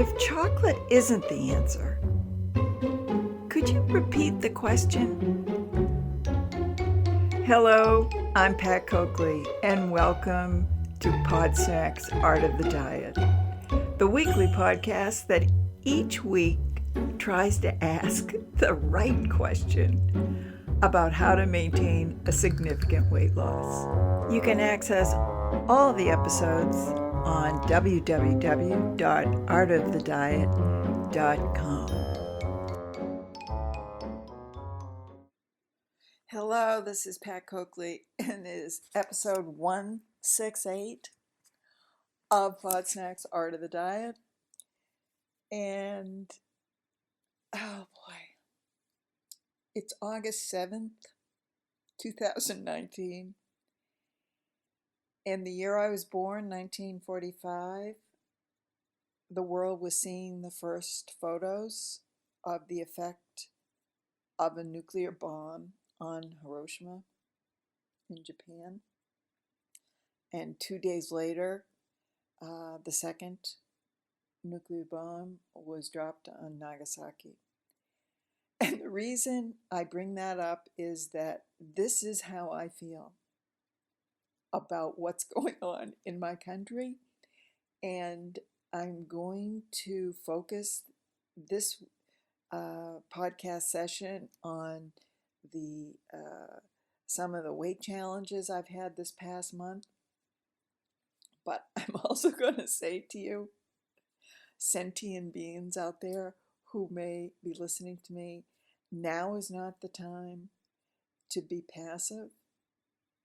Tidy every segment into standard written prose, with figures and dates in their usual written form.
If chocolate isn't the answer, could you repeat the question? Hello, I'm Pat Coakley, and welcome to PODSNACKS Art of the Diet, the weekly podcast that each week tries to ask the right question about how to maintain a significant weight loss. You can access all the episodes on www.artofthediet.com. Hello, this is Pat Coakley, and it is episode 168 of PODSNACKS Art of the Diet. And, oh boy, it's August 7th, 2019. And the year I was born, 1945, the world was seeing the first photos of the effect of a nuclear bomb on Hiroshima in Japan. And 2 days later, the second nuclear bomb was dropped on Nagasaki. And the reason I bring that up is that this is how I feel about what's going on in my country, and I'm going to focus this podcast session on the some of the weight challenges I've had this past month. But I'm also going to say to you, sentient beings out there who may be listening to me, now is not the time to be passive.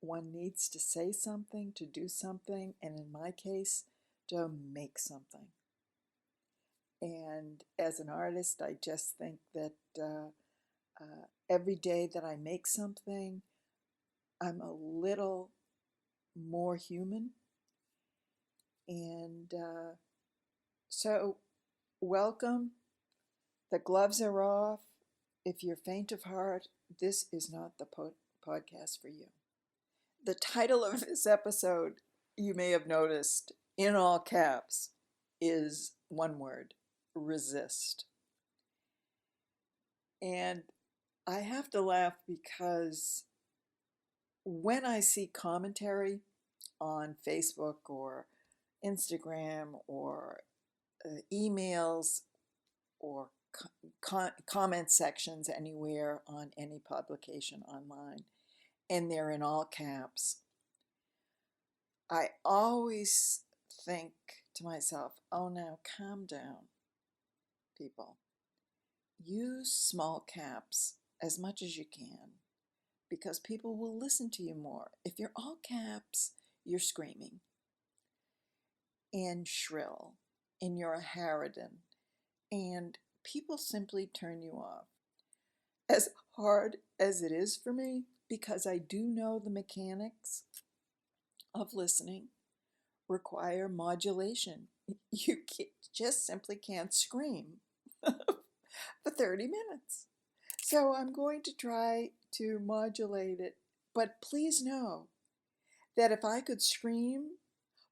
One needs to say something, to do something, and in my case, to make something. And as an artist, I just think that every day that I make something, I'm a little more human. And so, welcome. The gloves are off. If you're faint of heart, this is not the podcast for you. The title of this episode, you may have noticed, in all caps, is one word: resist. And I have to laugh because when I see commentary on Facebook or Instagram or emails or comment sections anywhere on any publication online, and they're in all caps, I always think to myself, oh, now calm down, people. Use small caps as much as you can because people will listen to you more. If you're all caps, you're screaming and shrill and you're a harridan, and people simply turn you off. As hard as it is for me, because I do know the mechanics of listening require modulation. You just simply can't scream for 30 minutes. So I'm going to try to modulate it, but please know that if I could scream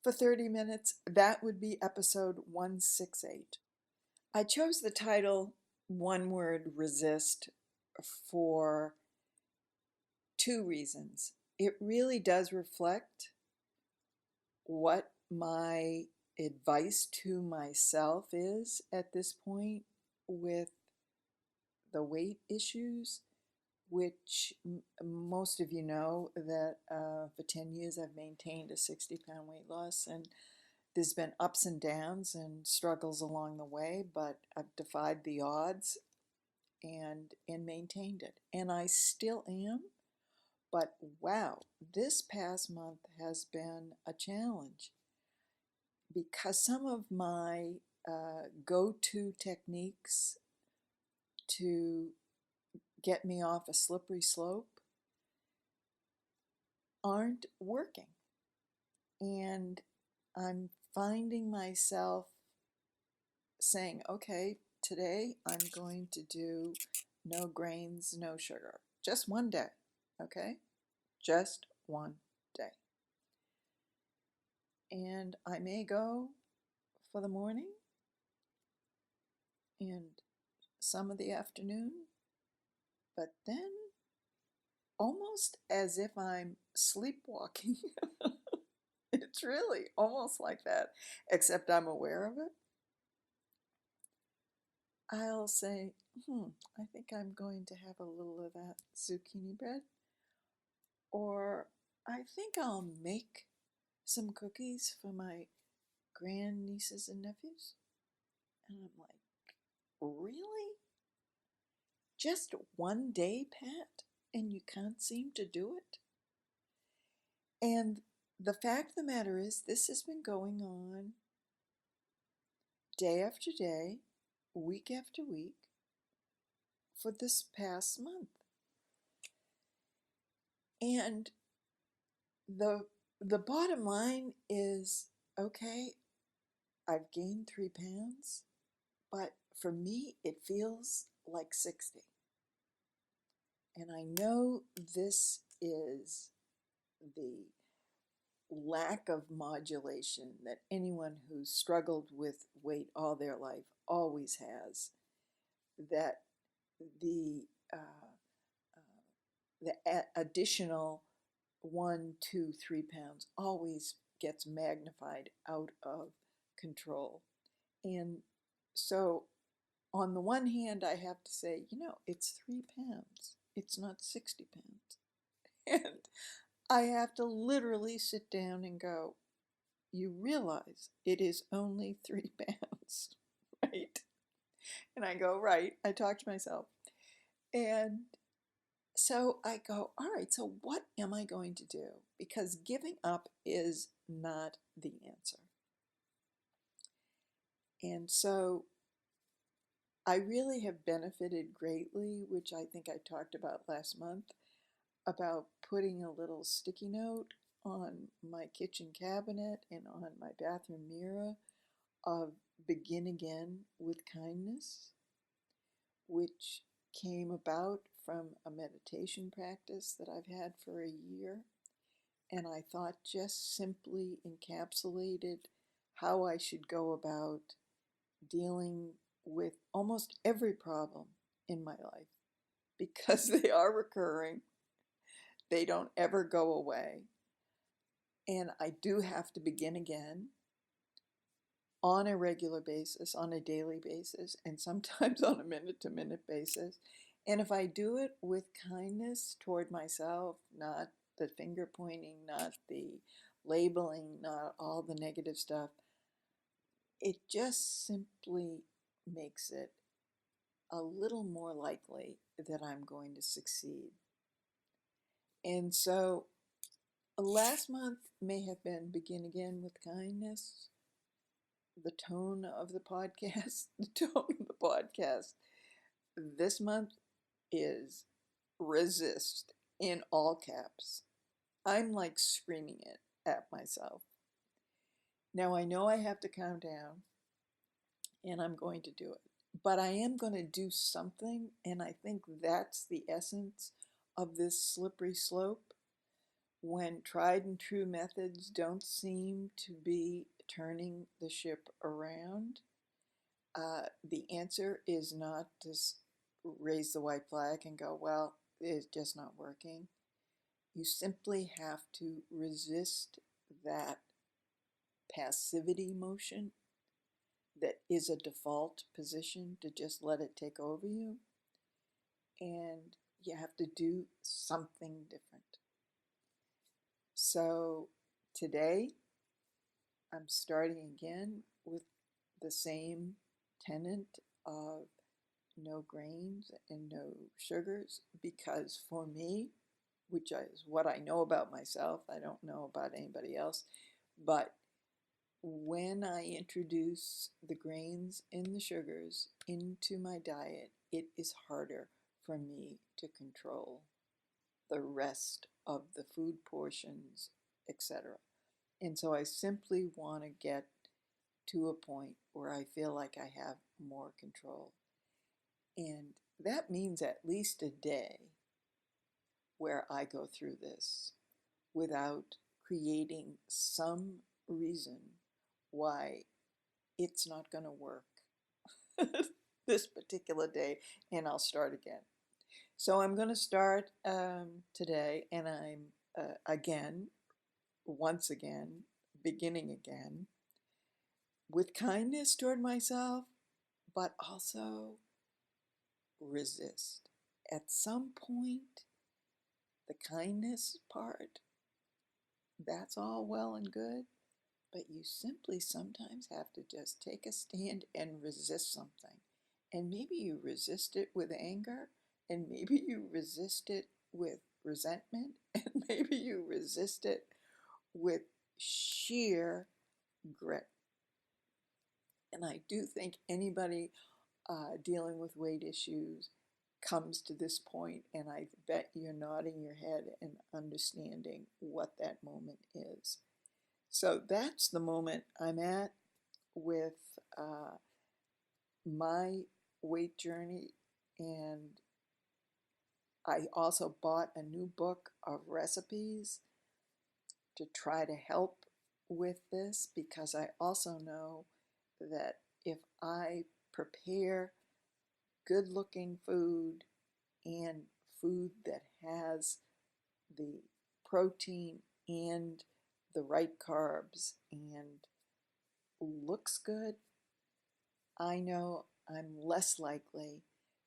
for 30 minutes, that would be episode 168. I chose the title, one word, resist, for two reasons. It really does reflect what my advice to myself is at this point with the weight issues, which most of you know that for 10 years I've maintained a 60-pound weight loss, and there's been ups and downs and struggles along the way, but I've defied the odds and maintained it. And I still am, but wow, this past month has been a challenge because some of my go-to techniques to get me off a slippery slope aren't working. And I'm finding myself saying, okay, today I'm going to do no grains, no sugar. Just one day, okay? Just one day. And I may go for the morning, and some of the afternoon, but then almost as if I'm sleepwalking. It's really almost like that, except I'm aware of it. I'll say, I think I'm going to have a little of that zucchini bread. Or I think I'll make some cookies for my grandnieces and nephews. And I'm like, really? Just one day, Pat? And you can't seem to do it? And the fact of the matter is, this has been going on day after day, week after week, for this past month. And the the bottom line is, okay, I've gained 3 pounds, but for me it feels like 60. And I know this is the lack of modulation that anyone who's struggled with weight all their life always has, that the additional 1, 2, 3 pounds always gets magnified out of control. And so on the one hand, I have to say, it's 3 pounds. It's not 60 pounds. And I have to literally sit down and go, you realize it is only 3 pounds, right? And I go, right. I talk to myself. And so I go, all right, so what am I going to do? Because giving up is not the answer. And so I really have benefited greatly, which I think I talked about last month, about putting a little sticky note on my kitchen cabinet and on my bathroom mirror of begin again with kindness, which came about from a meditation practice that I've had for a year. And I thought just simply encapsulated how I should go about dealing with almost every problem in my life, because they are recurring. They don't ever go away. And I do have to begin again on a regular basis, on a daily basis, and sometimes on a minute-to-minute basis. And if I do it with kindness toward myself, not the finger pointing, not the labeling, not all the negative stuff, it just simply makes it a little more likely that I'm going to succeed. And so last month may have been begin again with kindness. The tone of the podcast, this month is resist in all caps. I'm like screaming it at myself. Now I know I have to calm down, and I'm going to do it. But I am going to do something, and I think that's the essence of this slippery slope. When tried and true methods don't seem to be turning the ship around, the answer is not to raise the white flag and go, well, it's just not working. You simply have to resist that passivity motion that is a default position, to just let it take over you. And you have to do something different. So today, I'm starting again with the same tenet of no grains and no sugars, because for me, which is what I know about myself, I don't know about anybody else, but when I introduce the grains and the sugars into my diet, it is harder for me to control the rest of the food portions, etc. And so I simply want to get to a point where I feel like I have more control. And that means at least a day where I go through this without creating some reason why it's not going to work. this particular day, and I'll start again. So I'm going to start today, and I'm once again, beginning again with kindness toward myself, but also resist. At some point, the kindness part, that's all well and good, but you simply sometimes have to just take a stand and resist something. And maybe you resist it with anger, and maybe you resist it with resentment, and maybe you resist it with sheer grit. And I do think anybody dealing with weight issues comes to this point, and I bet you're nodding your head and understanding what that moment is. So that's the moment I'm at with my weight journey, and I also bought a new book of recipes to try to help with this, because I also know that if I prepare good looking food and food that has the protein and the right carbs and looks good, I know I'm less likely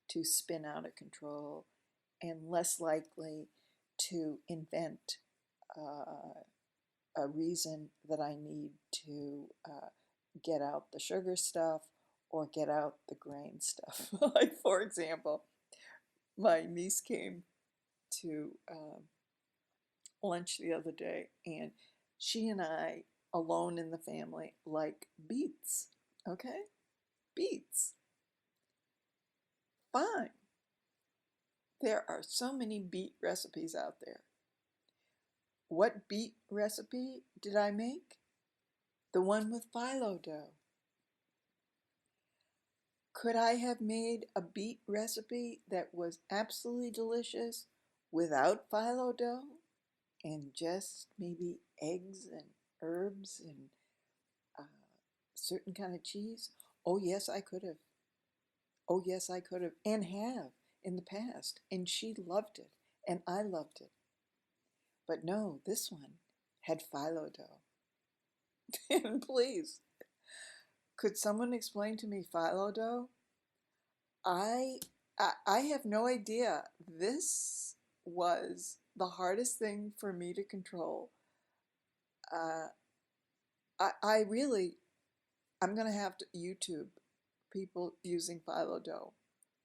to spin out of control and less likely to invent a reason that I need to get out the sugar stuff or get out the grain stuff. Like, for example, my niece came to lunch the other day, and she and I, alone in the family, like beets. Okay? Beets. Fine. There are so many beet recipes out there. What beet recipe did I make? The one with phyllo dough. Could I have made a beet recipe that was absolutely delicious without phyllo dough and just maybe eggs and herbs and certain kind of cheese? Oh, yes, I could have. Oh, yes, I could have, and have in the past. And she loved it, and I loved it. But no, this one had phyllo dough. And please, could someone explain to me phyllo dough? I, I have no idea. This was the hardest thing for me to control. Uh, I really, I'm going to have to YouTube people using phyllo dough.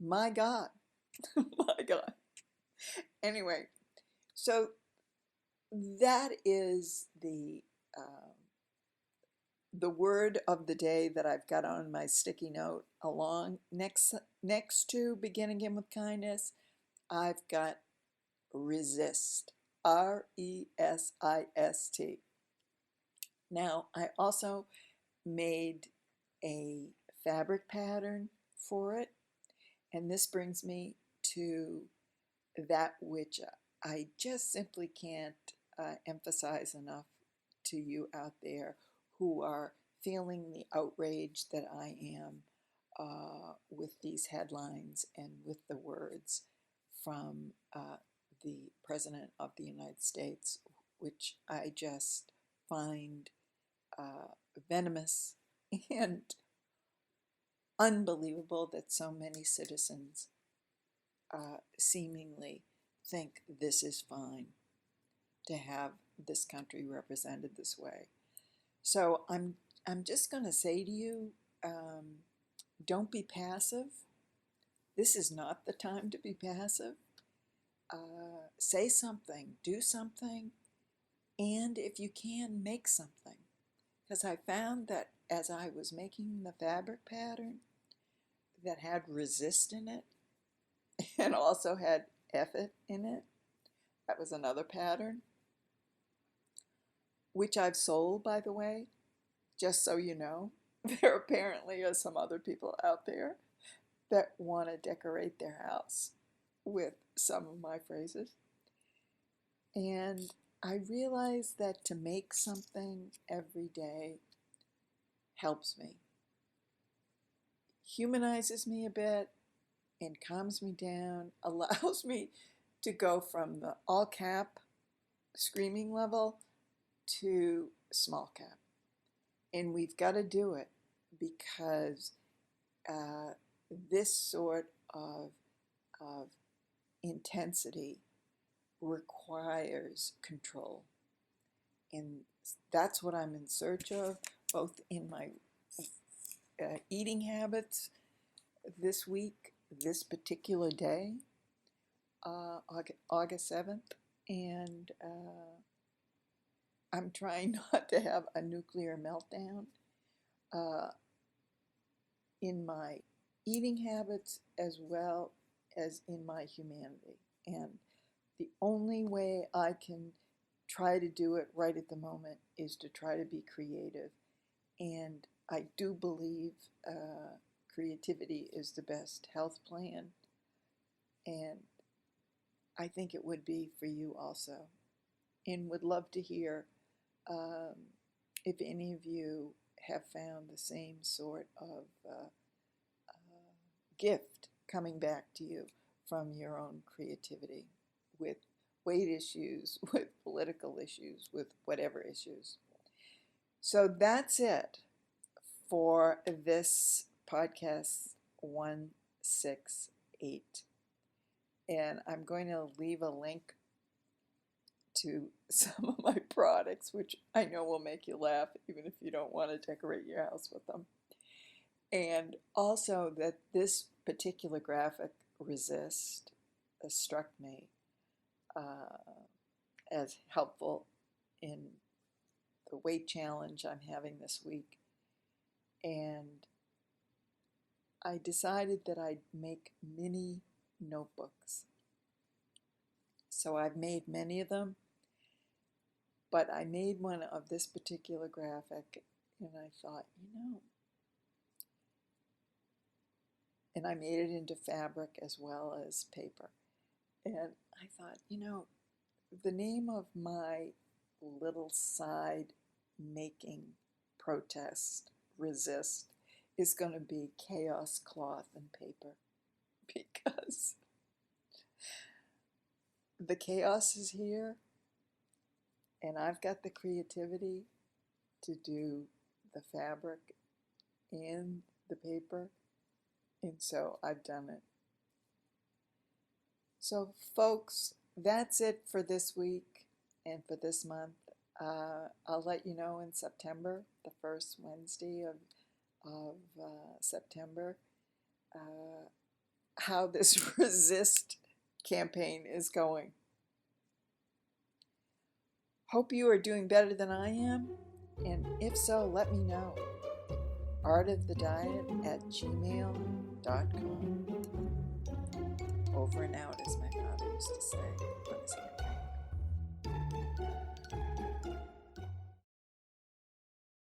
My God. My God. Anyway, so that is the word of the day that I've got on my sticky note. Along next to begin again with kindness, I've got resist. RESIST. Now, I also made a fabric pattern for it, and this brings me to that which I just simply can't emphasize enough to you out there who are feeling the outrage that I am with these headlines and with the words from the President of the United States, which I just find venomous and unbelievable that so many citizens seemingly think this is fine to have this country represented this way. So I'm just going to say to you, don't be passive. This is not the time to be passive. Say something, do something, and if you can, make something. Because I found that as I was making the fabric pattern that had resist in it and also had effort in it, that was another pattern, which I've sold, by the way, just so you know. There apparently are some other people out there that want to decorate their house with some of my phrases. And I realize that to make something every day helps me. humanizes me a bit and calms me down, allows me to go from the all cap screaming level to small cap. And we've got to do it because this sort of intensity requires control. And that's what I'm in search of, both in my eating habits this week, this particular day, August 7th, and I'm trying not to have a nuclear meltdown in my eating habits as well as in my humanity. And the only way I can try to do it right at the moment is to try to be creative. And I do believe creativity is the best health plan. And I think it would be for you also. And would love to hear if any of you have found the same sort of gift coming back to you from your own creativity with weight issues, with political issues, with whatever issues. So that's it for this podcast 168. And I'm going to leave a link to some of my products, which I know will make you laugh, even if you don't want to decorate your house with them. And also that this particular graphic, Resist, struck me as helpful in the weight challenge I'm having this week. And I decided that I'd make mini notebooks. So I've made many of them, but I made one of this particular graphic, and I thought, and I made it into fabric as well as paper. And I thought, the name of my little side making protest, resist, is going to be chaos cloth and paper, because the chaos is here and I've got the creativity to do the fabric and the paper, and so I've done it. So folks, that's it for this week and for this month. I'll let you know in September, the first Wednesday of September, how this resist campaign is going. Hope you are doing better than I am, and if so, let me know. artofthediet@gmail.com. Over and out, as my father used to say on his hand.